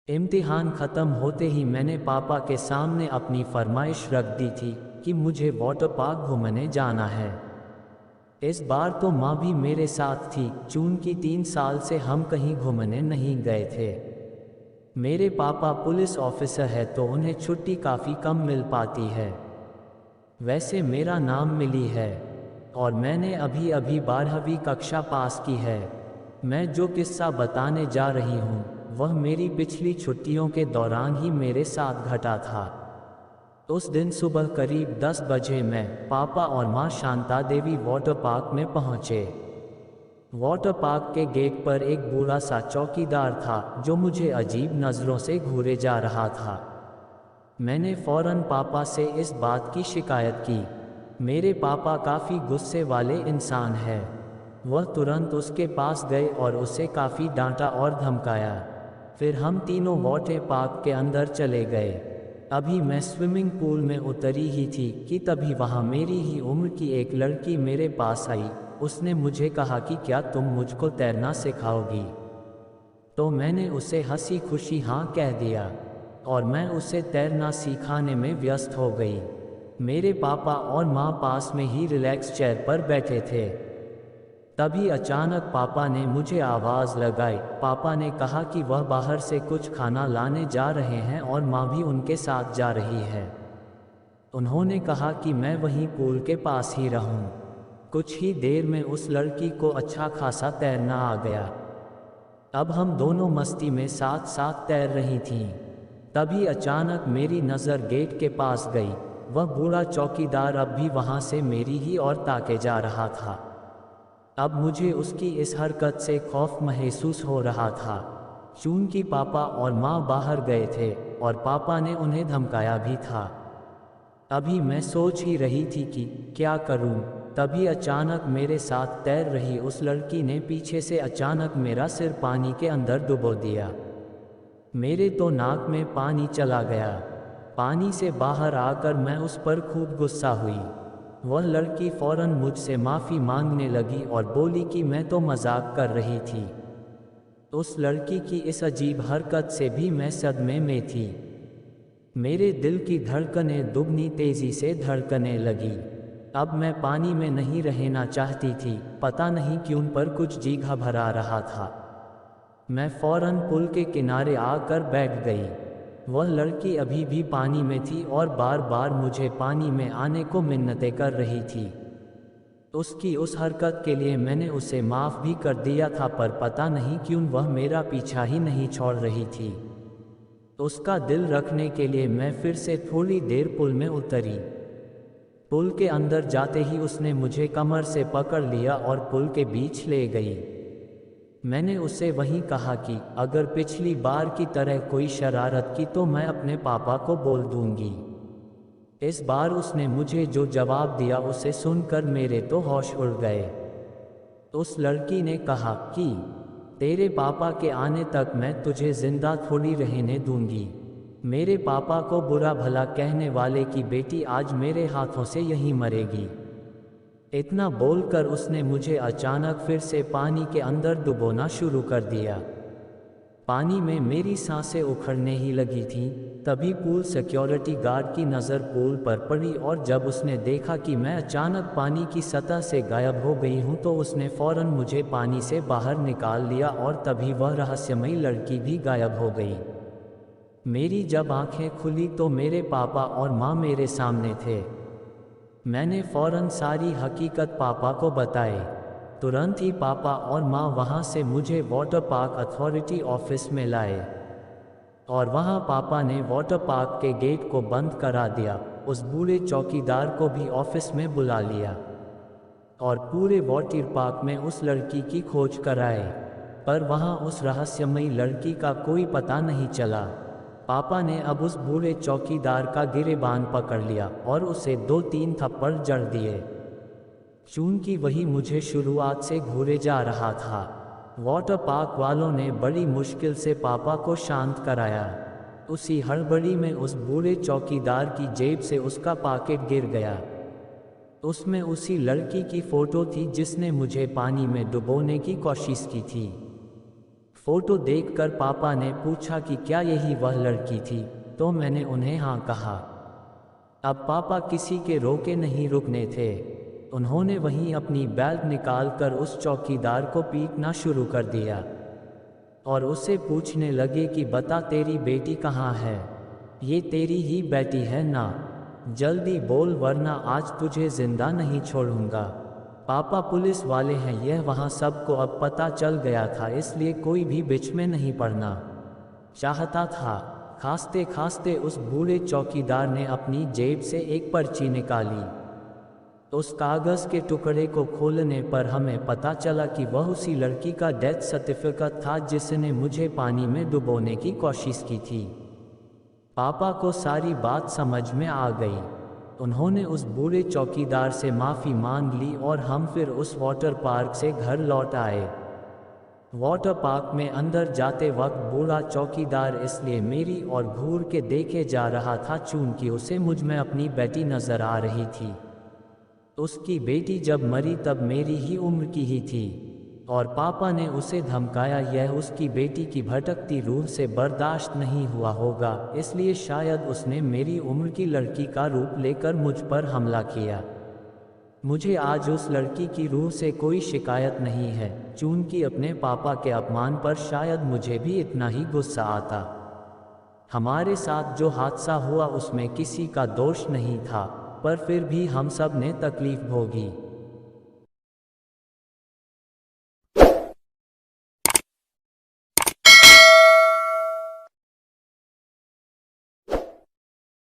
इम्तिहान ख़त्म होते ही मैंने पापा के सामने अपनी फरमाइश रख दी थी कि मुझे वाटर पार्क घूमने जाना है। इस बार तो माँ भी मेरे साथ थी, चूंकि 3 साल से हम कहीं घूमने नहीं गए थे। मेरे पापा पुलिस ऑफिसर है तो उन्हें छुट्टी काफ़ी कम मिल पाती है। वैसे मेरा नाम मिली है और मैंने अभी अभी 12वीं कक्षा पास की है। मैं जो किस्सा बताने जा रही हूँ वह मेरी पिछली छुट्टियों के दौरान ही मेरे साथ घटा था। उस दिन सुबह करीब 10 बजे मैं, पापा और माँ शांता देवी वाटर पार्क में पहुँचे। वाटर पार्क के गेट पर एक बूढ़ा सा चौकीदार था जो मुझे अजीब नज़रों से घूरे जा रहा था। मैंने फौरन पापा से इस बात की शिकायत की। मेरे पापा काफ़ी गुस्से वाले इंसान हैं। वह तुरंत उसके पास गए और उसे काफ़ी डांटा और धमकाया। फिर हम तीनों वाटर पार्क के अंदर चले गए। अभी मैं स्विमिंग पूल में उतरी ही थी कि तभी वहाँ मेरी ही उम्र की एक लड़की मेरे पास आई। उसने मुझे कहा कि क्या तुम मुझको तैरना सिखाओगी? तो मैंने उसे हंसी खुशी हाँ कह दिया और मैं उसे तैरना सिखाने में व्यस्त हो गई। मेरे पापा और माँ पास में ही रिलैक्स चेयर पर बैठे थे। तभी अचानक पापा ने मुझे आवाज़ लगाई। पापा ने कहा कि वह बाहर से कुछ खाना लाने जा रहे हैं और माँ भी उनके साथ जा रही है। उन्होंने कहा कि मैं वहीं पूल के पास ही रहूं। कुछ ही देर में उस लड़की को अच्छा खासा तैरना आ गया। अब हम दोनों मस्ती में साथ साथ तैर रही थीं। तभी अचानक मेरी नज़र गेट के पास गई। वह बूढ़ा चौकीदार अब भी वहाँ से मेरी ही ओर ताके जा रहा था। अब मुझे उसकी इस हरकत से खौफ महसूस हो रहा था, चूंकि पापा और माँ बाहर गए थे और पापा ने उन्हें धमकाया भी था। अभी मैं सोच ही रही थी कि क्या करूं, तभी अचानक मेरे साथ तैर रही उस लड़की ने पीछे से अचानक मेरा सिर पानी के अंदर डुबो दिया। मेरे तो नाक में पानी चला गया। पानी से बाहर आकर मैं उस पर खूब गुस्सा हुई। वह लड़की फौरन मुझसे माफ़ी मांगने लगी और बोली कि मैं तो मजाक कर रही थी। उस लड़की की इस अजीब हरकत से भी मैं सदमे में थी। मेरे दिल की धड़कनें दुगनी तेज़ी से धड़कने लगी। अब मैं पानी में नहीं रहना चाहती थी, पता नहीं क्यों पर कुछ जी घबरा रहा था। मैं फौरन पुल के किनारे आकर बैठ गई। वह लड़की अभी भी पानी में थी और बार बार मुझे पानी में आने को मिन्नतें कर रही थी। उसकी उस हरकत के लिए मैंने उसे माफ़ भी कर दिया था, पर पता नहीं क्यों वह मेरा पीछा ही नहीं छोड़ रही थी। उसका दिल रखने के लिए मैं फिर से थोड़ी देर पुल में उतरी। पुल के अंदर जाते ही उसने मुझे कमर से पकड़ लिया और पुल के बीच ले गई। मैंने उससे वहीं कहा कि अगर पिछली बार की तरह कोई शरारत की तो मैं अपने पापा को बोल दूंगी। इस बार उसने मुझे जो जवाब दिया उसे सुनकर मेरे तो होश उड़ गए। उस लड़की ने कहा कि तेरे पापा के आने तक मैं तुझे जिंदा थोड़ी रहने दूंगी। मेरे पापा को बुरा भला कहने वाले की बेटी आज मेरे हाथों से यहीं मरेगी। इतना बोलकर उसने मुझे अचानक फिर से पानी के अंदर डुबोना शुरू कर दिया। पानी में मेरी सांसें उखड़ने ही लगी थीं। तभी पूल सिक्योरिटी गार्ड की नज़र पूल पर पड़ी और जब उसने देखा कि मैं अचानक पानी की सतह से गायब हो गई हूँ तो उसने फौरन मुझे पानी से बाहर निकाल लिया और तभी वह रहस्यमयी लड़की भी गायब हो गई। मेरी जब आंखें खुली तो मेरे पापा और माँ मेरे सामने थे। मैंने फौरन सारी हकीकत पापा को बताई। तुरंत ही पापा और माँ वहाँ से मुझे वाटर पार्क अथॉरिटी ऑफिस में लाए और वहाँ पापा ने वाटर पार्क के गेट को बंद करा दिया। उस बूढ़े चौकीदार को भी ऑफिस में बुला लिया और पूरे वाटर पार्क में उस लड़की की खोज कराई, पर वहाँ उस रहस्यमयी लड़की का कोई पता नहीं चला। पापा ने अब उस बूढ़े चौकीदार का गिरेबान पकड़ लिया और उसे 2-3 थप्पड़ जड़ दिए, चूंकि वही मुझे शुरुआत से घूरे जा रहा था। वाटर पार्क वालों ने बड़ी मुश्किल से पापा को शांत कराया। उसी हड़बड़ी में उस बूढ़े चौकीदार की जेब से उसका पॉकेट गिर गया। उसमें उसी लड़की की फ़ोटो थी जिसने मुझे पानी में डुबोने की कोशिश की थी। फोटो देखकर पापा ने पूछा कि क्या यही वह लड़की थी, तो मैंने उन्हें हाँ कहा। अब पापा किसी के रोके नहीं रुकने थे। उन्होंने वहीं अपनी बेल्ट निकालकर उस चौकीदार को पीटना शुरू कर दिया और उससे पूछने लगे कि बता तेरी बेटी कहाँ है, ये तेरी ही बेटी है ना, जल्दी बोल वरना आज तुझे जिंदा नहीं छोड़ूंगा। पापा पुलिस वाले हैं, यह वहाँ सबको अब पता चल गया था, इसलिए कोई भी बीच में नहीं पड़ना चाहता था। खांसते खांसते उस बूढ़े चौकीदार ने अपनी जेब से एक पर्ची निकाली। उस कागज़ के टुकड़े को खोलने पर हमें पता चला कि वह उसी लड़की का डेथ सर्टिफिकेट था जिसने मुझे पानी में डुबोने की कोशिश की थी। पापा को सारी बात समझ में आ गई। उन्होंने उस बूढ़े चौकीदार से माफ़ी मांग ली और हम फिर उस वाटर पार्क से घर लौट आए। वाटर पार्क में अंदर जाते वक्त बूढ़ा चौकीदार इसलिए मेरी और घूर के देखे जा रहा था चूंकि उसे मुझ में अपनी बेटी नज़र आ रही थी। उसकी बेटी जब मरी तब मेरी ही उम्र की ही थी और पापा ने उसे धमकाया, यह उसकी बेटी की भटकती रूह से बर्दाश्त नहीं हुआ होगा, इसलिए शायद उसने मेरी उम्र की लड़की का रूप लेकर मुझ पर हमला किया। मुझे आज उस लड़की की रूह से कोई शिकायत नहीं है, चूंकि अपने पापा के अपमान पर शायद मुझे भी इतना ही गुस्सा आता। हमारे साथ जो हादसा हुआ उसमें किसी का दोष नहीं था, पर फिर भी हम सब ने तकलीफ भोगी।